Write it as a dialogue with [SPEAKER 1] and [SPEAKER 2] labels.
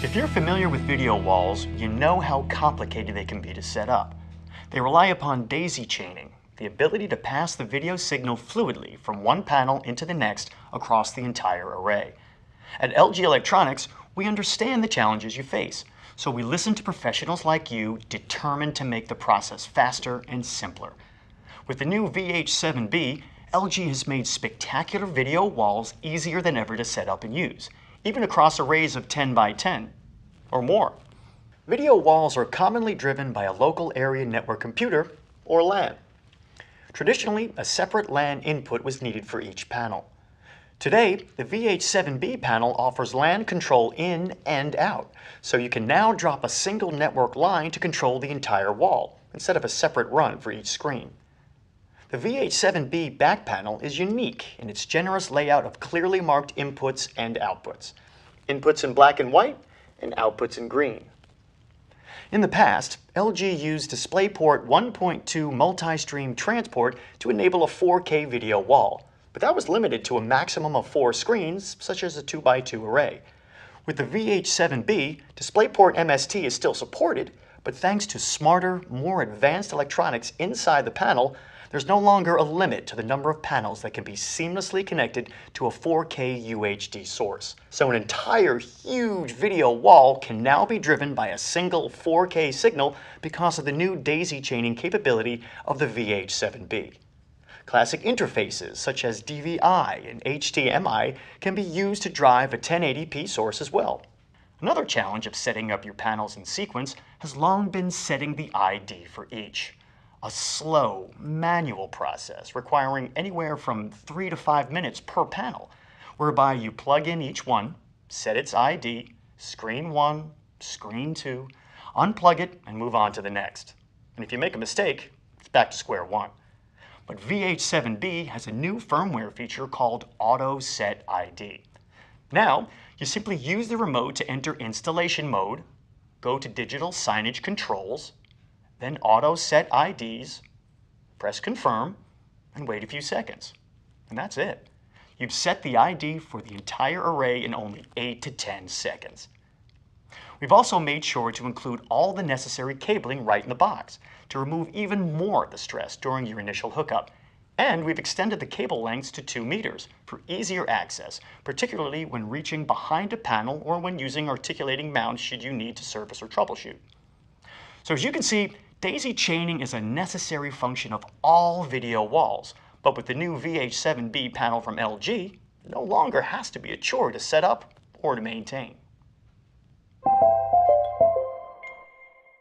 [SPEAKER 1] If you're familiar with video walls, you know how complicated they can be to set up. They rely upon daisy chaining, the ability to pass the video signal fluidly from one panel into the next across the entire array. At LG Electronics, we understand the challenges you face, so we listen to professionals like you determined to make the process faster and simpler. With the new VH7B, LG has made spectacular video walls easier than ever to set up and use, even across arrays of 10 by 10 or more. Video walls are commonly driven by a local area network computer, or LAN. Traditionally, a separate LAN input was needed for each panel. Today, the VH7B panel offers LAN control in and out, so you can now drop a single network line to control the entire wall, instead of a separate run for each screen. The VH7B back panel is unique in its generous layout of clearly marked inputs and outputs. Inputs in black and white, and outputs in green. In the past, LG used DisplayPort 1.2 multi-stream transport to enable a 4K video wall, but that was limited to a maximum of 4 screens, such as a 2x2 array. With the VH7B, DisplayPort MST is still supported, but thanks to smarter, more advanced electronics inside the panel, there's no longer a limit to the number of panels that can be seamlessly connected to a 4K UHD source. So an entire huge video wall can now be driven by a single 4K signal because of the new daisy chaining capability of the VH7B. Classic interfaces such as DVI and HDMI can be used to drive a 1080p source as well. Another challenge of setting up your panels in sequence has long been setting the ID for each. A slow, manual process requiring anywhere from 3 to 5 minutes per panel, whereby you plug in each one, set its ID, screen 1, screen 2, unplug it, and move on to the next. And if you make a mistake, it's back to square one. But VH7B has a new firmware feature called Auto Set ID. Now, you simply use the remote to enter installation mode, go to digital signage controls, then auto set IDs, press confirm, and wait a few seconds. And that's it. You've set the ID for the entire array in only 8 to 10 seconds. We've also made sure to include all the necessary cabling right in the box to remove even more of the stress during your initial hookup. And we've extended the cable lengths to 2 meters for easier access, particularly when reaching behind a panel or when using articulating mounts should you need to service or troubleshoot. So as you can see, daisy chaining is a necessary function of all video walls, but with the new VH7B panel from LG, it no longer has to be a chore to set up or to maintain.